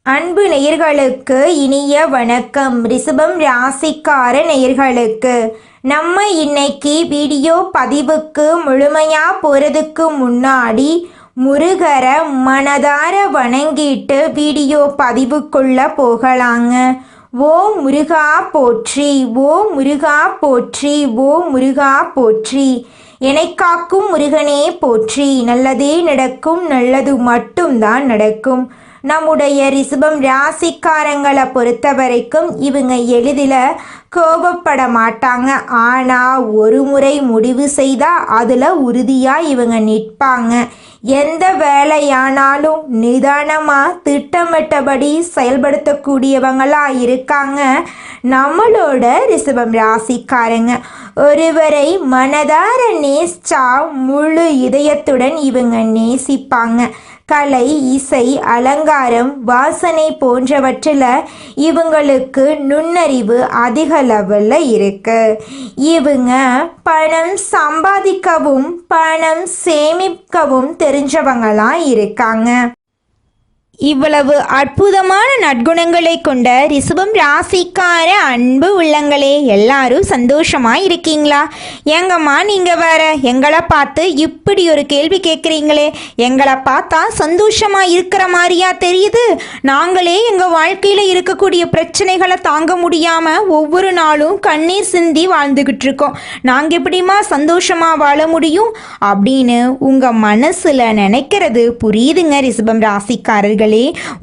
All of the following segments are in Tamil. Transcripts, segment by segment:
அன்பு நேயர்களுக்கு இனிய வணக்கம். ரிஷபம் ராசிக்கார நேயர்களுக்கு நம்ம இன்னைக்கு வீடியோ பதிவுக்கு முழுமையா போறதுக்கு முன்னாடி முருகரை மனதார வணங்கிட்டு வீடியோ பதிவுக்குள்ள போகலாங்க. ஓ முருகா போற்றி, ஓ முருகா போற்றி, ஓ முருகா போற்றி. என்னை காக்கும் முருகனே போற்றி. நல்லதே நடக்கும், நல்லது மட்டும்தான் நடக்கும். நம்முடைய ரிஷபம் ராசிக்காரங்களை பொறுத்த வரைக்கும் இவங்க எளிதில் கோபப்பட மாட்டாங்க. ஆனால் ஒரு முறை முடிவு செய்தால் அதில் உறுதியாக இவங்க நிற்பாங்க. எந்த வேலையானாலும் நிதானமாக திட்டமிட்டபடி செயல்படுத்தக்கூடியவங்களாக இருக்காங்க நம்மளோட ரிஷபம் ராசிக்காரங்க. ஒருவரை மனதார நேசிச்சா முழு இதயத்துடன் இவங்க நேசிப்பாங்க. கலை, இசை, அலங்காரம், வாசனை போன்றவற்றில் இவங்களுக்கு நுண்ணறிவு அதிக லெவலில் இருக்கு. இவங்க பணம் சம்பாதிக்கவும் பணம் சேமிக்கவும் தெரிஞ்சவங்களாம் இருக்காங்க. இவ்வளவு அற்புதமான நற்குணங்களை கொண்ட ரிஷபம் ராசிக்கார அன்பு உள்ளங்களே, எல்லாரும் சந்தோஷமா இருக்கீங்களா? எங்கம்மா நீங்க வேற எங்களை பார்த்து இப்படி ஒரு கேள்வி கேட்குறீங்களே, எங்களை பார்த்தா சந்தோஷமா இருக்கிற மாதிரியா தெரியுது? நாங்களே எங்க வாழ்க்கையில இருக்கக்கூடிய பிரச்சனைகளை தாங்க முடியாம ஒவ்வொரு நாளும் கண்ணீர் சிந்தி வாழ்ந்துகிட்டு இருக்கோம். நாங்க எப்படிமா சந்தோஷமா வாழ முடியும் அப்படின்னு உங்க மனசுல நினைக்கிறது புரியுதுங்க ரிஷபம் ராசிக்காரர்கள்.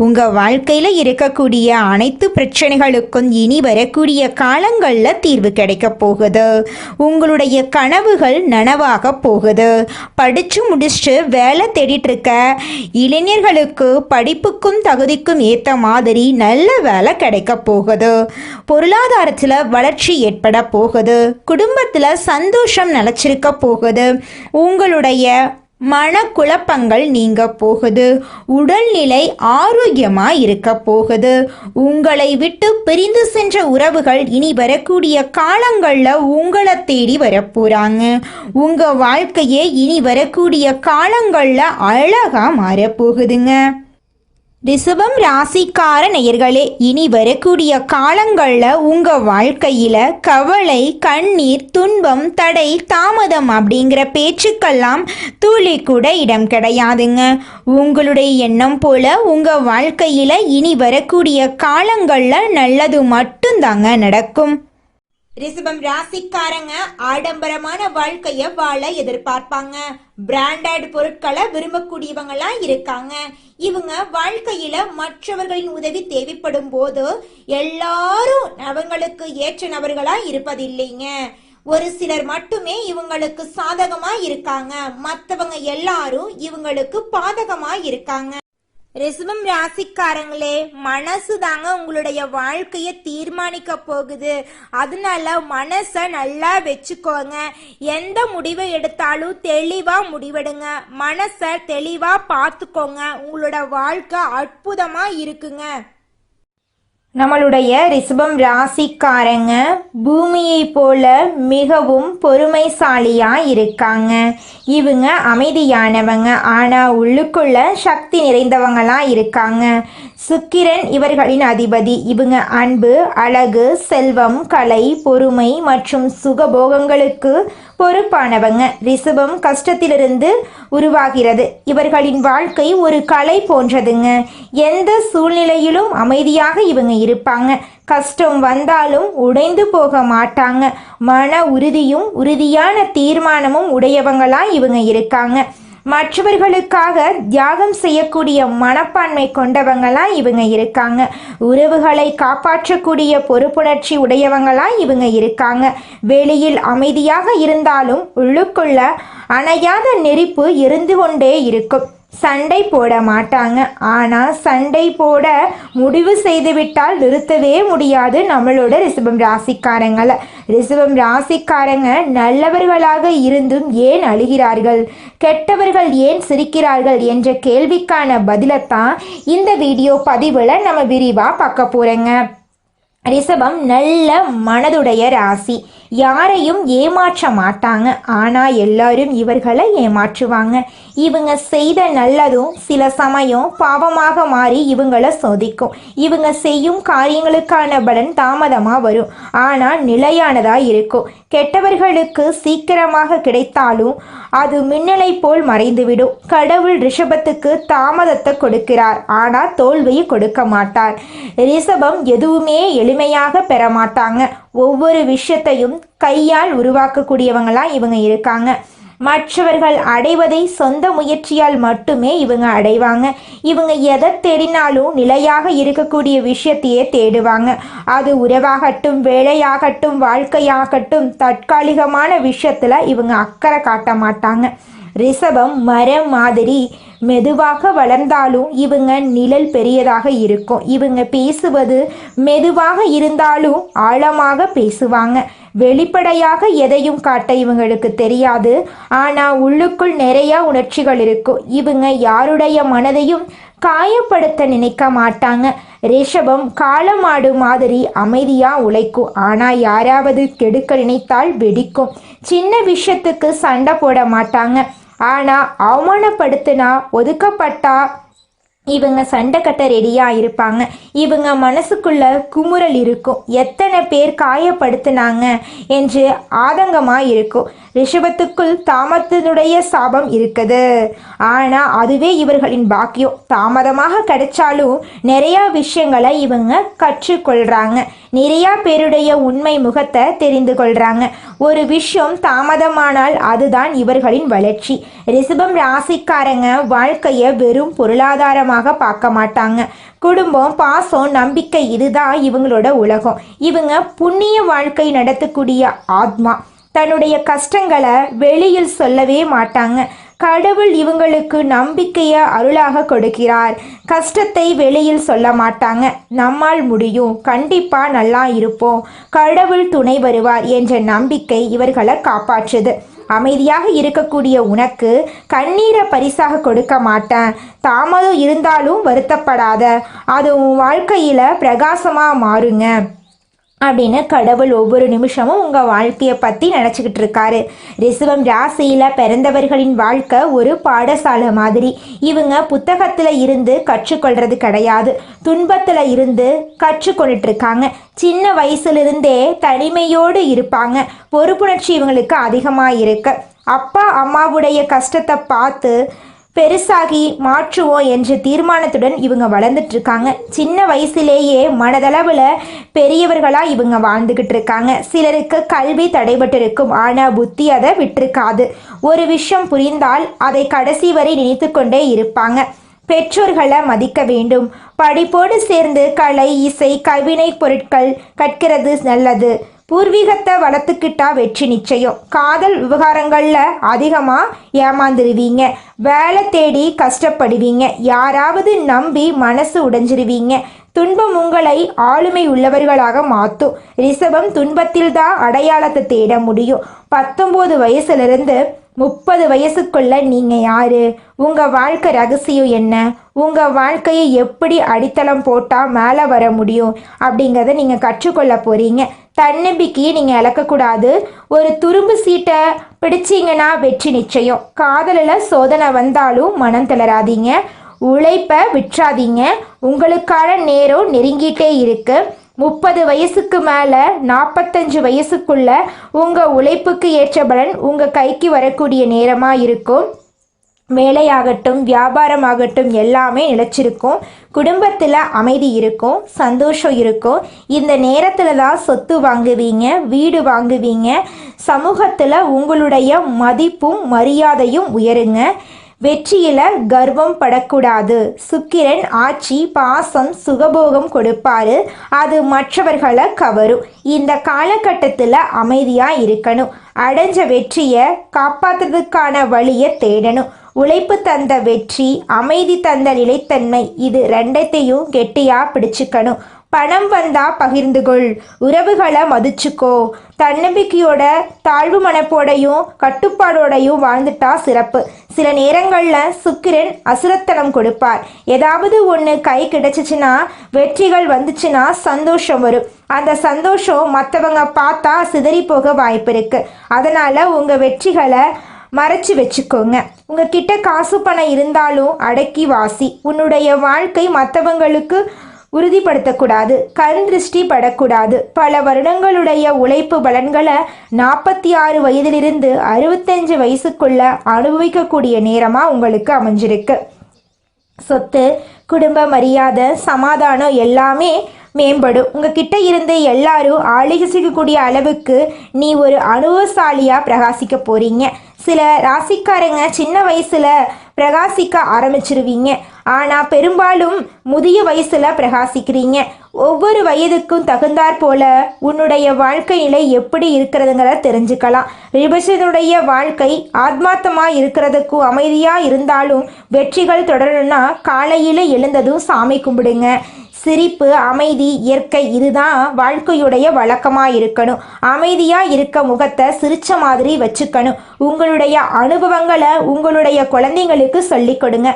உங்க வாழ்க்கையில இருக்கக்கூடிய அனைத்து பிரச்சனைகளுக்கும் இனி வரக்கூடிய காலங்கள்ல தீர்வு கிடைக்க போகுது. உங்களுடைய கனவுகள் நனவாக போகுது. படிச்சு முடிச்சுட்டு வேலை தேடிட்டு இருக்க இளைஞர்களுக்கு படிப்புக்கும் தகுதிக்கும் ஏத்த மாதிரி நல்ல வேலை கிடைக்க போகுது. பொருளாதாரத்துல வளர்ச்சி ஏற்பட போகுது. குடும்பத்துல சந்தோஷம் நிலைச்சிருக்க போகுது. உங்களுடைய மனக்குழப்பங்கள் நீங்க போகுது. உடல்நிலை ஆரோக்கியமா இருக்க போகுது. உங்களை விட்டு பிரிந்து சென்ற உறவுகள் இனி வரக்கூடிய காலங்கள்ல உங்களை தேடி வரப்போறாங்க. உங்க வாழ்க்கையே இனி வரக்கூடிய காலங்கள்ல அழகா மாறப்போகுதுங்க. ரிஷபம் ராசிக்கார நேயர்களே, இனி வரக்கூடிய காலங்களில் உங்கள் வாழ்க்கையில் கவலை, கண்ணீர், துன்பம், தடை, தாமதம் அப்படிங்கிற பேச்சுக்கெல்லாம் துளி கூட இடம் கிடையாதுங்க. உங்களுடைய எண்ணம் போல உங்கள் வாழ்க்கையில் இனி வரக்கூடிய காலங்களில் நல்லது மட்டும்தாங்க நடக்கும். ரிஷபம் ராசிக்காரங்க ஆடம்பரமான வாழ்க்கைய வாழ எதிர்பார்ப்பாங்க. பிராண்டட் பொருட்களை விரும்பக்கூடியவங்களா இருக்காங்க. இவங்க வாழ்க்கையில மற்றவர்களின் உதவி தேவைப்படும் போது எல்லாரும் அவங்களுக்கு ஏற்ற நபர்களா இருப்பதில்லைங்க. ஒரு சிலர் மட்டுமே இவங்களுக்கு சாதகமா இருக்காங்க. மற்றவங்க எல்லாரும் இவங்களுக்கு பாதகமா இருக்காங்க. ரிஷபம் ராசிக்காரங்களே, மனசு தாங்க உங்களுடைய வாழ்க்கையை தீர்மானிக்க போகுது. அதனால மனசை நல்லா வச்சுக்கோங்க. எந்த முடிவை எடுத்தாலும் தெளிவா முடிவெடுங்க. மனசை தெளிவா பார்த்துக்கோங்க. உங்களோட வாழ்க்கை அற்புதமா இருக்குங்க. நம்மளுடைய ரிஷபம் ராசிக்காரங்க பூமியை போல மிகவும் பொறுமைசாலியா இருக்காங்க. இவங்க அமைதியானவங்க, ஆனா உள்ளுக்குள்ள சக்தி நிறைந்தவங்களா இருக்காங்க. சுக்கிரன் இவர்களின் அதிபதி. இவங்க அன்பு, அழகு, செல்வம், கலை, பொறுமை மற்றும் சுகபோகங்களுக்கு பொறுப்பானவங்க. ரிஷபம் கஷ்டத்திலிருந்து உருவாகிறது. இவர்களின் வாழ்க்கை ஒரு கலை போன்றதுங்க. எந்த சூழ்நிலையிலும் அமைதியாக இவங்க இருப்பாங்க. கஷ்டம் வந்தாலும் உடைந்து போக மாட்டாங்க. மன உறுதியும் உறுதியான தீர்மானமும் உடையவங்களா இவங்க இருக்காங்க. மற்றவர்களுக்காக தியாகம் செய்யக்கூடிய மனப்பான்மை கொண்டவங்களா இவங்க இருக்காங்க. உறவுகளை காப்பாற்றக்கூடிய பொறுப்புணர்ச்சி உடையவங்களா இவங்க இருக்காங்க. வெளியில் அமைதியாக இருந்தாலும் உள்ளுக்குள்ள அணையாத நெருப்பு எரிந்து கொண்டே இருக்கும். சண்டை போட மாட்டாங்க. ஆனால் சண்டை போட முடிவு செய்துவிட்டால் நிறுத்தவே முடியாது நம்மளோட ரிஷபம் ராசிக்காரங்களை. ரிஷபம் ராசிக்காரங்க நல்லவர்களாக இருந்தும் ஏன் அழுகிறார்கள், கெட்டவர்கள் ஏன் சிரிக்கிறார்கள் என்ற கேள்விக்கான பதிலைத்தான் இந்த வீடியோ பதிவில் நம்ம விரிவாக பார்க்க போகிறோங்க. ரிஷபம் நல்ல மனதுடைய ராசி. யாரையும் ஏமாற்ற மாட்டாங்க. ஆனால் எல்லாரும் இவர்களை ஏமாற்றுவாங்க. இவங்க செய்த நல்லதும் சில சமயம் பாவமாக மாறி இவங்களை சோதிக்கும். இவங்க செய்யும் காரியங்களுக்கான பலன் தாமதமாக வரும், ஆனால் நிலையானதாக இருக்கும். கெட்டவர்களுக்கு சீக்கிரமாக கிடைத்தாலும் அது மின்னலை போல் மறைந்துவிடும். கடவுள் ரிஷபத்துக்கு தாமதத்தை கொடுக்கிறார், ஆனால் தோல்வியை கொடுக்க மாட்டார். ரிஷபம் எதுவுமே எளிமையாக பெற மாட்டாங்க. ஒவ்வொரு விஷயத்தையும் கையால் உருவாக்கக்கூடியவங்களா இவங்க இருக்காங்க. மற்றவர்கள் அடைவதை சொந்த முயற்சியால் மட்டுமே இவங்க அடைவாங்க. இவங்க எதை தேடினாலும் நிலையாக இருக்கக்கூடிய விஷயத்தையே தேடுவாங்க. அது உறவாகட்டும், வேலையாகட்டும், வாழ்க்கையாகட்டும், தற்காலிகமான விஷயத்தில் இவங்க அக்கறை காட்ட மாட்டாங்க. ரிஷபம் மரம் மாதிரி மெதுவாக வளர்ந்தாலும் இவங்க நிழல் பெரியதாக இருக்கும். இவங்க பேசுவது மெதுவாக இருந்தாலும் ஆழமாக பேசுவாங்க. வெளிப்படையாக எதையும் காட்ட இவங்களுக்கு தெரியாது, ஆனால் உள்ளுக்குள் நிறைய உணர்ச்சிகள் இருக்கும். இவங்க யாருடைய மனதையும் காயப்படுத்த நினைக்க மாட்டாங்க. ரிஷபம் காளமாடு மாதிரி அமைதியாக உழைக்கும், ஆனால் யாராவது கெடுக்க நினைத்தால் வெடிக்கும். சின்ன விஷயத்துக்கு சண்டை போட மாட்டாங்க, ஆனால் அவமானப்படுத்தினா ஒதுக்கப்பட்டா இவங்க சண்டை கட்ட ரெடியாக இருப்பாங்க. இவங்க மனசுக்குள்ள குமுறல் இருக்கும். எத்தனை பேர் காயப்படுத்தினாங்க என்று ஆதங்கமாக இருக்கும். ரிஷபத்துக்குள் தாமதத்தினுடைய சாபம் இருக்குது, ஆனால் அதுவே இவர்களின் பாக்கியம். தாமதமாக கிடைச்சாலும் நிறையா விஷயங்களை இவங்க கற்றுக்கொள்கிறாங்க. நிறையா பேருடைய உண்மை முகத்தை தெரிந்து கொள்கிறாங்க. ஒரு விஷயம் தாமதமானால் அதுதான் இவர்களின் வளர்ச்சி. ரிஷபம் ராசிக்காரங்க வாழ்க்கையை வெறும் பொருளாதாரமாக பார்க்க மாட்டாங்க. குடும்பம், பாசம், நம்பிக்கை இதுதான் இவங்களோட உலகம். இவங்க புண்ணிய வாழ்க்கை நடத்தக்கூடிய ஆத்மா. தன்னுடைய கஷ்டங்களை வெளியில் சொல்லவே மாட்டாங்க. கடவுள் இவங்களுக்கு நம்பிக்கையை அருளாக கொடுக்கிறார். கஷ்டத்தை வெளியில் சொல்ல மாட்டாங்க. நம்மால் முடியும், கண்டிப்பாக நல்லா இருப்போம், கடவுள் துணை வருவார் என்ற நம்பிக்கை இவர்களை காப்பாற்றுது. அமைதியாக இருக்கக்கூடிய உனக்கு கண்ணீரை பரிசாக கொடுக்க மாட்டேன். தாமதம் இருந்தாலும் வருத்தப்படாத, அது உன் வாழ்க்கையில் பிரகாசமாக மாறுங்க அப்படின்னு கடவுள் ஒவ்வொரு நிமிஷமும் உங்கள் வாழ்க்கையை பற்றி நினச்சிக்கிட்டு இருக்காரு. ரிஷபம் ராசியில் பிறந்தவர்களின் வாழ்க்கை ஒரு பாடசாலை மாதிரி. இவங்க புத்தகத்தில் இருந்து கற்றுக்கொள்கிறது கிடையாது, துன்பத்தில் இருந்து கற்றுக்கொண்டுட்டு இருக்காங்க. சின்ன வயசுலேருந்தே தனிமையோடு இருப்பாங்க. பொறுப்புணர்ச்சி இவங்களுக்கு அதிகமாக இருக்கு. அப்பா அம்மாவுடைய கஷ்டத்தை பார்த்து பெருசாகி மாற்றுவோம் என்ற தீர்மானத்துடன் இவங்க வளர்ந்துட்டு இருக்காங்க. சின்ன வயசுலேயே மனதளவில் பெரியவர்களாக இவங்க வாழ்ந்துக்கிட்டு இருக்காங்க. சிலருக்கு கல்வி தடைபட்டு இருக்கும், ஆனால் புத்தி அதை விட்டிருக்காது. ஒரு விஷயம் புரிந்தால் அதை கடைசி வரை நினைத்து கொண்டே இருப்பாங்க. பெற்றோர்களை மதிக்க வேண்டும். படிப்போடு சேர்ந்து கலை, இசை, கவினை பொருட்கள் கற்கிறது நல்லது. பூர்வீகத்தை வளர்த்துக்கிட்டா வெற்றி நிச்சயம். காதல் விவகாரங்களில் அதிகமாக ஏமாந்துருவீங்க. வேலை தேடி கஷ்டப்படுவீங்க. யாராவது நம்பி மனசு உடைஞ்சிருவீங்க. துன்பம் உங்களை ஆளுமை உள்ளவர்களாக மாற்றும். ரிஷபம் துன்பத்தில் தான் அடையாளத்தை தேட முடியும். 19 வயசுலேருந்து 30 வயசுக்குள்ள நீங்கள் யார்? உங்கள் வாழ்க்கை ரகசியம் என்ன? உங்கள் வாழ்க்கையை எப்படி அடித்தளம் போட்டால் மேலே வர முடியும் அப்படிங்கிறத நீங்கள் கற்றுக்கொள்ள போகிறீங்க. தன்னம்பிக்கையை நீங்கள் இழக்கக்கூடாது. ஒரு துரும்பு சீட்டை பிடிச்சிங்கன்னா வெற்றி நிச்சயம். காதலில் சோதனை வந்தாலும் மனம் தளராதீங்க. உழைப்பை விற்றாதீங்க. உங்களுக்கான நேரம் நெருங்கிட்டே இருக்கு. 30 வயசுக்கு மேலே 45 வயசுக்குள்ள உங்கள் உழைப்புக்கு ஏற்ற பலன் உங்கள் கைக்கு வரக்கூடிய நேரமாக இருக்கும். வேலையாகட்டும், வியாபாரமாகட்டும் எல்லாமே நிலச்சிருக்கும். குடும்பத்தில் அமைதி இருக்கும், சந்தோஷம் இருக்கும். இந்த நேரத்தில் தான் சொத்து வாங்குவீங்க, வீடு வாங்குவீங்க. சமூகத்தில் உங்களுடைய மதிப்பும் மரியாதையும் உயருங்க. வெற்றியில் கர்வம் படக்கூடாது. சுக்கிரன் ஆட்சி, பாசம், சுகபோகம் கொடுப்பாரு. அது மற்றவர்களை கவரும். இந்த காலகட்டத்தில் அமைதியாக இருக்கணும். அடைஞ்ச வெற்றியை காப்பாற்றுறதுக்கான வழியை தேடணும். உழைப்பு தந்த வெற்றி, அமைதி தந்த நிலைத்தன்மை, இது ரெண்டத்தையும் கெட்டியாக பிடிச்சிக்கணும். பணம் வந்தா பகிர்ந்துகொள், உறவுகளை மதிச்சுக்கோ. தன்னம்பிக்கையோட தாழ்வு மனப்போடையும் கட்டுப்பாடோடையும் வாழ்ந்துட்டா சிறப்பு. சில நேரங்களில் சுக்கிரன் அசுரத்தனம் கொடுப்பார். ஏதாவது ஒன்று கை கிடைச்சிச்சுன்னா, வெற்றிகள் வந்துச்சுன்னா சந்தோஷம் வரும். அந்த சந்தோஷம் மற்றவங்க பார்த்தா சிதறி போக வாய்ப்பு இருக்கு. அதனால உங்கள் வெற்றிகளை மறைச்சு வச்சுக்கோங்க. உங்ககிட்ட காசு பணம் இருந்தாலும் அடக்கி வாசி. உன்னுடைய வாழ்க்கை மற்றவங்களுக்கு உறுதிப்படுத்தக்கூடாது, கண் திருஷ்டி படக்கூடாது. பல வருடங்களுடைய உழைப்பு பலன்களை 46 வயதிலிருந்து 65 வயசுக்குள்ள அனுபவிக்கக்கூடிய நேரமாக உங்களுக்கு அமைஞ்சிருக்கு. சொத்து, குடும்ப மரியாதை, சமாதானம் எல்லாமே மேம்படும். உங்ககிட்ட இருந்து எல்லாரும் ஆலோசிக்கக்கூடிய அளவுக்கு நீ ஒரு அனுபவசாலியாக பிரகாசிக்க போறீங்க. சில ராசிக்காரங்க சின்ன வயசுல பிரகாசிக்க ஆரம்பிச்சிருவீங்க. ஆனால் பெரும்பாலும் முதிய வயசுல பிரகாசிக்கிறீங்க. ஒவ்வொரு வயதுக்கும் தகுந்தாற் போல உன்னுடைய வாழ்க்கை நிலை எப்படி இருக்கிறதுங்கிறத தெரிஞ்சுக்கலாம். ரிஷபனுடைய வாழ்க்கை ஆத்மார்த்தமாக இருக்கிறதுக்கும் அமைதியாக இருந்தாலும் வெற்றிகள் தொடரணும்னா காலையில் எழுந்ததும் சாமி கும்பிடுங்க. சிரிப்பு, அமைதி, இயற்கை இதுதான் வாழ்க்கையுடைய வழக்கமாக இருக்கணும். அமைதியாக இருக்க முகத்தை சிரிச்ச மாதிரி வச்சுக்கணும். உங்களுடைய அனுபவங்களை உங்களுடைய குழந்தைங்களுக்கு சொல்லிக் கொடுங்க.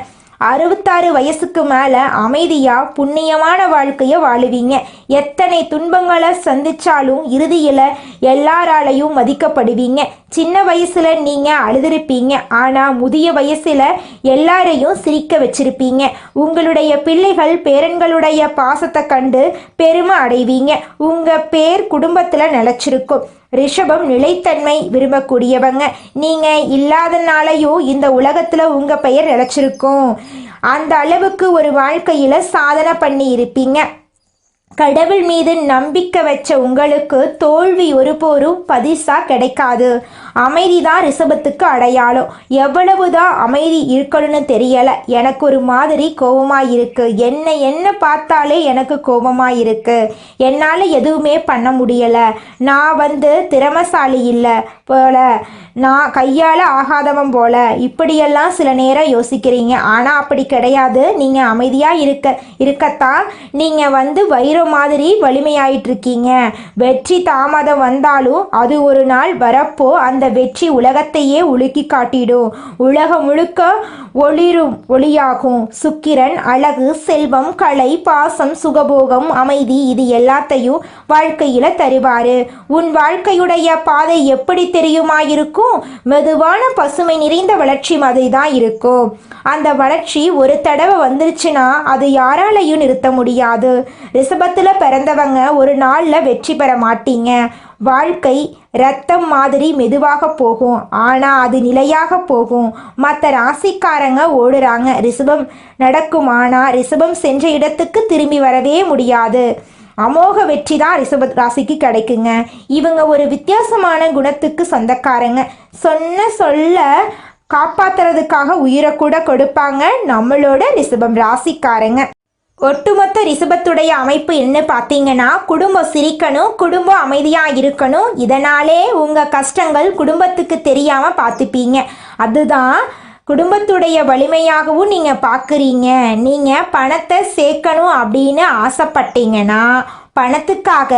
66 வயசுக்கு மேலே அமைதியாக புண்ணியமான வாழ்க்கையை வாழுவீங்க. எத்தனை துன்பங்களை சந்திச்சாலும் இறுதியில் எல்லாராலையும் மதிக்கப்படுவீங்க. சின்ன வயசில் நீங்கள் அழுதுருப்பீங்க, ஆனால் முதிய வயசில் எல்லாரையும் சிரிக்க வச்சிருப்பீங்க. உங்களுடைய பிள்ளைகள் பேரன்களுடைய பாசத்தை கண்டு பெருமை அடைவீங்க. உங்கள் பேர் குடும்பத்தில் நிலச்சிருக்கும். ரிஷபம் நிலைத்தன்மை விரும்பக்கூடியவங்க. நீங்கள் இல்லாதனாலையும் இந்த உலகத்தில் உங்கள் பெயர் நிலச்சிருக்கும். அந்த அளவுக்கு ஒரு வாழ்க்கையில் சாதனை பண்ணி இருப்பீங்க. கடவுள் மீது நம்பிக்கை வச்ச உங்களுக்கு தோல்வி ஒருபோரும் பரிசா கிடைக்காது. அமைதி தான் ரிஷபத்துக்கு அடையாளம். எவ்வளவுதான் அமைதி இருக்கணும்னு தெரியலை. எனக்கு ஒரு மாதிரி கோபமாக இருக்குது. என்ன பார்த்தாலே எனக்கு கோபமாக இருக்குது. என்னால் எதுவுமே பண்ண முடியலை. நான் திறமசாலி இல்லை போல, நான் கையால் ஆகாதவன் போல, இப்படியெல்லாம் சில நேரம் யோசிக்கிறீங்க. ஆனால் அப்படி கிடையாது. நீங்கள் அமைதியாக இருக்கத்தான் நீங்கள் வைரம் மாதிரி வலிமையாயிட்டு இருக்கீங்க. வெற்றி தாமதம் வந்தாலும் அது ஒரு நாள் வரப்போ அந்த வெற்றி உலகத்தையே உலுக்கி காட்டிடும். உலகம் முழுக்க ஒளியாகும். சுக்கிரன் அழகு, செல்வம், கலை, பாசம், சுகபோகம், அமைதி இது எல்லாத்தையும் வாழ்க்கையில தருவாரு. உன் வாழ்க்கையுடைய பாதை எப்படி தெரியுமா இருக்கும்? மெதுவான பசுமை நிறைந்த வளர்ச்சி மாதிரி தான் இருக்கும். அந்த வளர்ச்சி ஒரு தடவை வந்துருச்சுன்னா அது யாராலையும் நிறுத்த முடியாது. ரிஷபத்தில் பிறந்தவங்க ஒரு நாளில் வெற்றி பெற மாட்டீங்க. வாழ்க்கை ரத்தம் மாதிரி மெதுவாக போகும், ஆனால் அது நிலையாக போகும். மற்ற ராசிக்காரங்க ஓடுறாங்க, ரிஷபம் நடக்கும். ஆனால் ரிஷபம் சென்ற இடத்துக்கு திரும்பி வரவே முடியாது. அமோக வெற்றி தான் ரிஷப ராசிக்கு கிடைக்குங்க. இவங்க ஒரு வித்தியாசமான குணத்துக்கு சொந்தக்காரங்க. சொல்ல காப்பாத்துறதுக்காக உயிரை கூட கொடுப்பாங்க நம்மளோட ரிஷபம் ராசிக்காரங்க. ஒட்டுமொத்த ரிஷபத்துடைய அமைப்பு என்ன பார்த்தீங்கன்னா, குடும்பம் சிரிக்கணும், குடும்பம் அமைதியாக இருக்கணும். இதனாலே உங்கள் கஷ்டங்கள் குடும்பத்துக்கு தெரியாமல் பார்த்துப்பீங்க. அதுதான் குடும்பத்துடைய வலிமையாகவும் நீங்கள் பார்க்குறீங்க. நீங்கள் பணத்தை சேர்க்கணும் அப்படின்னு ஆசைப்பட்டீங்கன்னா பணத்துக்காக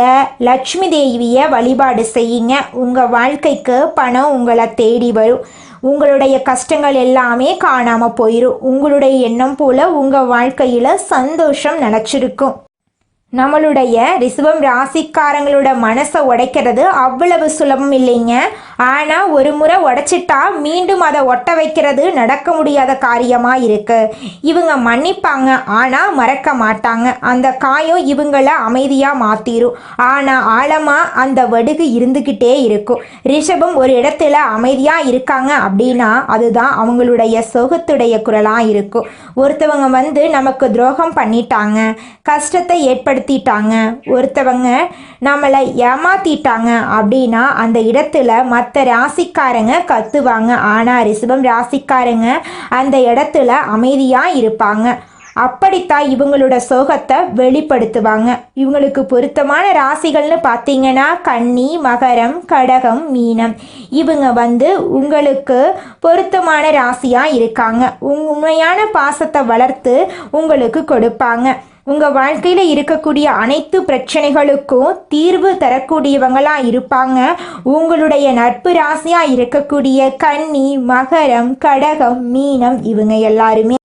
லட்சுமி தேவியை வழிபாடு செய்யுங்க. உங்கள் வாழ்க்கைக்கு பணம் உங்களை தேடி வரும். உங்களுடைய கஷ்டங்கள் எல்லாமே காணாமல் போயிடும். உங்களுடைய எண்ணம் போல் உங்கள் வாழ்க்கையில் சந்தோஷம் நினச்சிருக்கும். நம்மளுடைய ரிஷபம் ராசிக்காரங்களோட மனசை உடைக்கிறது அவ்வளவு சுலபம் இல்லைங்க. ஆனால் ஒரு முறை உடைச்சிட்டா மீண்டும் அதை ஒட்ட வைக்கிறது நடக்க முடியாத காரியமாக இருக்குது. இவங்க மன்னிப்பாங்க, ஆனால் மறக்க மாட்டாங்க. அந்த காயம் இவங்களை அமைதியாக மாற்றிடும். ஆனால் ஆழமாக அந்த வடுகு இருந்துக்கிட்டே இருக்கும். ரிஷபம் ஒரு இடத்துல அமைதியாக இருக்காங்க அப்படின்னா அதுதான் அவங்களுடைய சோகத்துடைய குரலாக இருக்கும். ஒருத்தவங்க நமக்கு துரோகம் பண்ணிட்டாங்க, கஷ்டத்தை ஏற்படுத்திட்டாங்க, ஒருத்தவங்க நம்மளை ஏமாத்திட்டாங்க அப்படின்னா அந்த இடத்துல மற்ற ராசிக்காரங்க கத்துவாங்க. ஆனால் ரிஷபம் ராசிக்காரங்க அந்த இடத்துல அமைதியாக இருப்பாங்க. அப்படித்தான் இவங்களோட சோகத்தை வெளிப்படுத்துவாங்க. இவங்களுக்கு பொருத்தமான ராசிகள்னு பார்த்தீங்கன்னா கன்னி, மகரம், கடகம், மீனம். இவங்க உங்களுக்கு பொருத்தமான ராசியாக இருக்காங்க. உண்மையான பாசத்தை வளர்த்து உங்களுக்கு கொடுப்பாங்க. உங்கள் வாழ்க்கையில் இருக்கக்கூடிய அனைத்து பிரச்சனைகளுக்கும் தீர்வு தரக்கூடியவங்களாக இருப்பாங்க. உங்களுடைய நட்பு ராசியாக இருக்கக்கூடிய கன்னி, மகரம், கடகம், மீனம் இவங்க எல்லாருமே.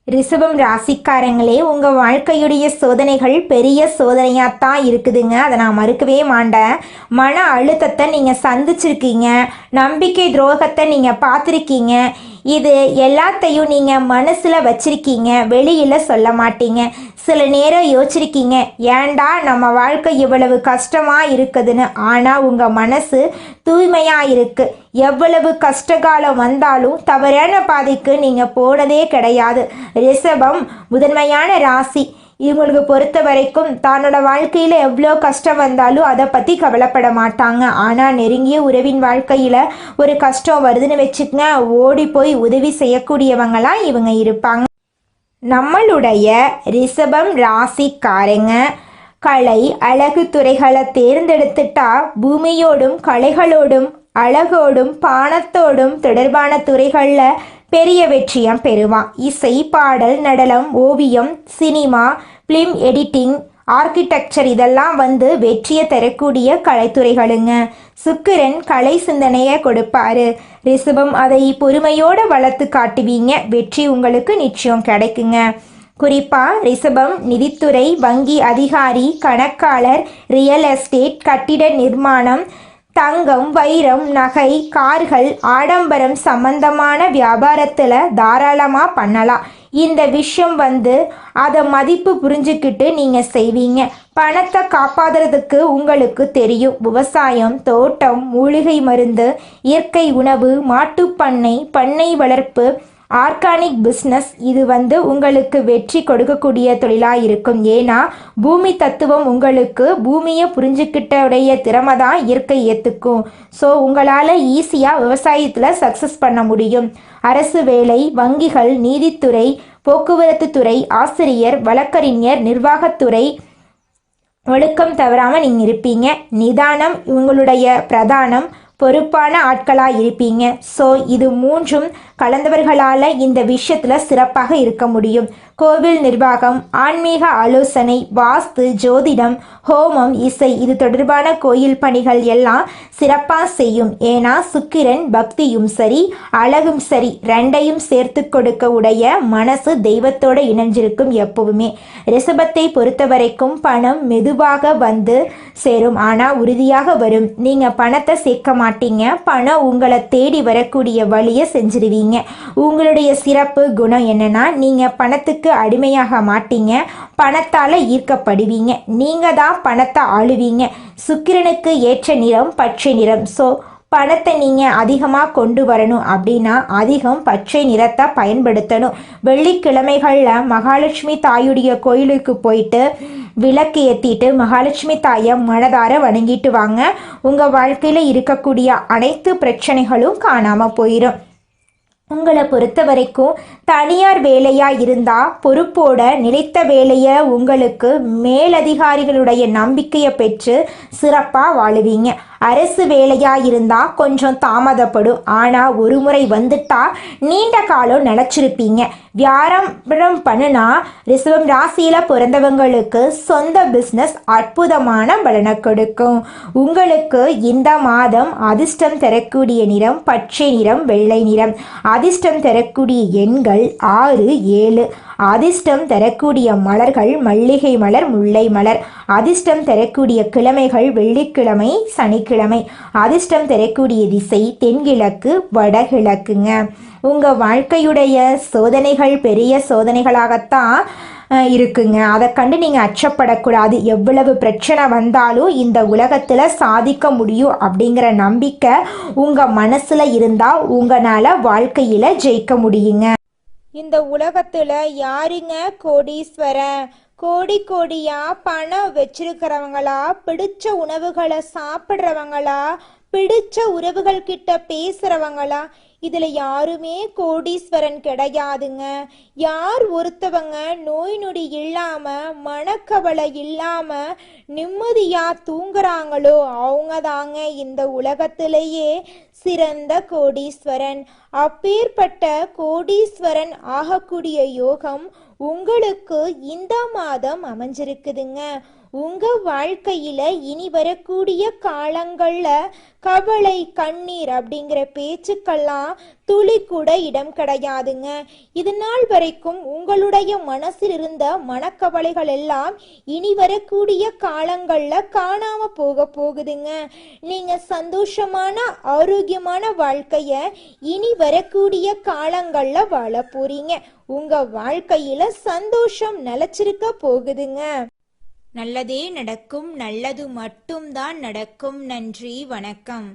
ரிஷபம் ராசிக்காரங்களே, உங்கள் வாழ்க்கையுடைய சோதனைகள் பெரிய சோதனையாகத்தான் இருக்குதுங்க. அதை நான் மறுக்கவே மாட்டேன். மன அழுத்தத்தை நீங்கள் சந்திச்சிருக்கீங்க, நம்பிக்கை துரோகத்தை நீங்கள் பார்த்துருக்கீங்க. இது எல்லாத்தையும் நீங்கள் மனசில் வச்சிருக்கீங்க, வெளியில் சொல்ல மாட்டீங்க. சில நேரம் யோசிச்சிருக்கீங்க, ஏண்டா நம்ம வாழ்க்கை இவ்வளவு கஷ்டமாக இருக்குதுன்னு. ஆனால் உங்கள் மனசு தூய்மையாக இருக்குது. எவ்வளவு கஷ்டகாலம் வந்தாலும் தவறான பாதைக்கு நீங்கள் போனதே கிடையாது. ரிஷபம் முதன்மையான ராசி. இவங்களுக்கு பொறுத்த வரைக்கும் தன்னோட வாழ்க்கையில் எவ்வளோ கஷ்டம் வந்தாலும் அதை பற்றி கவலைப்பட மாட்டாங்க. ஆனால் நெருங்கிய உறவின் வாழ்க்கையில் ஒரு கஷ்டம் வருதுன்னு வச்சுக்கங்க, ஓடி போய் உதவி செய்யக்கூடியவங்களாம் இவங்க இருப்பாங்க. நம்மளுடைய ரிஷபம் ராசிக்காரங்க கலை அழகு துறைகளை தேர்ந்தெடுத்துட்டா பூமியோடும் கலைகளோடும் அழகோடும் பானத்தோடும் தொடர்பான துறைகளில் பெரிய வெற்றியம் பெறுவான். இசை, பாடல், நடனம், ஓவியம், சினிமா, ஃபிலிம் எடிட்டிங், ஆர்கிடெக்சர் இதெல்லாம் வெற்றியை தரக்கூடிய கலைத்துறைகளுங்க. சுக்கிரன் கலை சிந்தனையை கொடுப்பாரு. ரிஷபம் அதை பொறுமையோடு வளர்த்து காட்டுவீங்க. வெற்றி உங்களுக்கு நிச்சயம் கிடைக்குங்க. குறிப்பாக ரிஷபம் நிதித்துறை, வங்கி அதிகாரி, கணக்காளர், ரியல் எஸ்டேட், கட்டிட நிர்மாணம், தங்கம், வைரம், நகை, கார்கள், ஆடம்பரம் சம்பந்தமான வியாபாரத்தில் தாராளமாக பண்ணலாம். இந்த விஷயம் அதை மதிப்பு புரிஞ்சுக்கிட்டு நீங்கள் செய்வீங்க. பணத்தை காப்பாற்றுறதுக்கு உங்களுக்கு தெரியும். விவசாயம், தோட்டம், மூலிகை மருந்து, இயற்கை உணவு, மாட்டுப்பண்ணை, பண்ணை வளர்ப்பு, ஆர்கானிக் பிஸ்னஸ் இது உங்களுக்கு வெற்றி கொடுக்கக்கூடிய தொழிலாக இருக்கும். ஏன்னா பூமி தத்துவம் உங்களுக்கு பூமியை புரிஞ்சுக்கிட்டடைய திறமை தான் இயற்கை ஏற்றுக்கும். ஸோ உங்களால் ஈஸியாக விவசாயத்தில் சக்ஸஸ் பண்ண முடியும். அரசு வேலை, வங்கிகள், நீதித்துறை, போக்குவரத்து துறை, ஆசிரியர், வழக்கறிஞர், நிர்வாகத்துறை ஒழுக்கம் தவறாமல் நீங்கள் இருப்பீங்க. நிதானம் உங்களுடைய பிரதானம். பொறுப்பான ஆட்களாக இருப்பீங்க. ஸோ இது மூன்றும் கலந்தவர்களால் இந்த விஷயத்தில் சிறப்பாக இருக்க முடியும். கோவில் நிர்வாகம், ஆன்மீக ஆலோசனை, வாஸ்து, ஜோதிடம், ஹோமம், இசை இது தொடர்பான கோயில் பணிகள் எல்லாம் சிறப்பாக செய்யும். ஏன்னா சுக்கிரன் பக்தியும் சரி அழகும் சரி ரெண்டையும் சேர்த்து கொடுக்க உடைய மனசு தெய்வத்தோடு இணைஞ்சிருக்கும் எப்பவுமே. ரிஷபத்தை பொறுத்த வரைக்கும் பணம் மெதுவாக சேரும், ஆனால் உறுதியாக வரும். நீங்கள் பணத்தை சேர்க்க மாட்டீங்க, பணம் உங்களை தேடி வரக்கூடிய வழியை செஞ்சிருவீங்க. உங்களுடைய சிறப்பு குணம் என்னன்னா, நீங்கள் பணத்துக்கு அடிமையாக மாட்டீங்க, பணத்தால் ஈர்க்கப்படுவீங்க. நீங்கள் தான் பணத்தை ஆளுவீங்க. சுக்கிரனுக்கு ஏற்ற நிறம் பச்சை நிறம். ஸோ பணத்தை நீங்கள் அதிகமாக கொண்டு வரணும் அப்படின்னா அதிகம் பச்சை நிறத்தை பயன்படுத்தணும். வெள்ளிக்கிழமைகளில் மகாலட்சுமி தாயுடைய கோயிலுக்கு போயிட்டு விளக்கு ஏற்றிட்டு மகாலட்சுமி தாயை மனதார வணங்கிட்டு வாங்க. உங்கள் வாழ்க்கையில் இருக்கக்கூடிய அனைத்து பிரச்சனைகளும் காணாமல் போயிடும். உங்களை பொறுத்த வரைக்கும் தனியார் வேலையாக இருந்தால் பொறுப்போட நிலைத்த வேலையை உங்களுக்கு மேலதிகாரிகளுடைய நம்பிக்கையை பெற்று சிறப்பாக வாழுவீங்க. அரசு வேலையாக இருந்தால் கொஞ்சம் தாமதப்படும், ஆனால் ஒரு முறை வந்துட்டா நீண்ட காலம் நிலச்சிருப்பீங்க. வியாபாரம் பண்ணுனா ரிஷபம் ராசியில் பிறந்தவங்களுக்கு சொந்த பிஸ்னஸ் அற்புதமான பலனை கொடுக்கும். உங்களுக்கு இந்த மாதம் அதிர்ஷ்டம் தரக்கூடிய நிறம் பச்சை நிறம், வெள்ளை நிறம். அதிர்ஷ்டம் தரக்கூடிய எண்கள் 6, 7. அதிர்ஷ்டம் தரக்கூடிய மலர்கள் மல்லிகை மலர், முல்லை மலர். அதிர்ஷ்டம் தரக்கூடிய கிழமைகள் வெள்ளிக்கிழமை, சனிக்கிழமை. அதிர்ஷ்டம் தரக்கூடிய திசை தென்கிழக்கு, வடகிழக்குங்க. உங்கள் வாழ்க்கையுடைய சோதனைகள் பெரிய சோதனைகளாகத்தான் இருக்குங்க. அதை கண்டு நீங்கள் அச்சப்படக்கூடாது. எவ்வளவு பிரச்சனை வந்தாலும் இந்த உலகத்தில் சாதிக்க முடியும் அப்படிங்கிற நம்பிக்கை உங்கள் மனசில் இருந்தால் உங்களால் வாழ்க்கையில் ஜெயிக்க முடியுங்க. இந்த உலகத்தில் யாருங்க கோடீஸ்வரன்? கோடி கோடியா பணம் வச்சிருக்கிறவங்களா, பிடிச்ச உணவுகளை சாப்பிட்றவங்களா, பிடிச்ச உறவுகள் கிட்ட பேசுறவங்களா? இதுல யாருமே கோடீஸ்வரன் கிடையாதுங்க. யார் ஒருத்தவங்க நோய் நொடி இல்லாம மனக்கவலை இல்லாம நிம்மதியா தூங்குறாங்களோ அவங்க தாங்க இந்த உலகத்திலேயே சிறந்த கோடீஸ்வரன். அப்பேற்பட்ட கோடீஸ்வரன் ஆகக்கூடிய யோகம் உங்களுக்கு இந்த மாதம் அமைஞ்சிருக்குதுங்க. உங்க வாழ்க்கையில இனி வரக்கூடிய காலங்கள்ல கவலை கண்ணீர் அப்படிங்கிற பேச்சுக்கெல்லாம் துளி கூட இடம் கிடையாதுங்க. இது நாள் வரைக்கும் உங்களுடைய மனசில் இருந்த மனக்கவலைகள் எல்லாம் இனி வரக்கூடிய காலங்கள்ல காணாம போகுதுங்க. நீங்க சந்தோஷமான ஆரோக்கியமான வாழ்க்கைய இனி வரக்கூடிய காலங்கள்ல வாழ போறீங்க. உங்க வாழ்க்கையில சந்தோஷம் நிலைச்சிருக்க போகுதுங்க. நல்லதே நடக்கும், நல்லது மட்டும்தான் நடக்கும். நன்றி, வணக்கம்.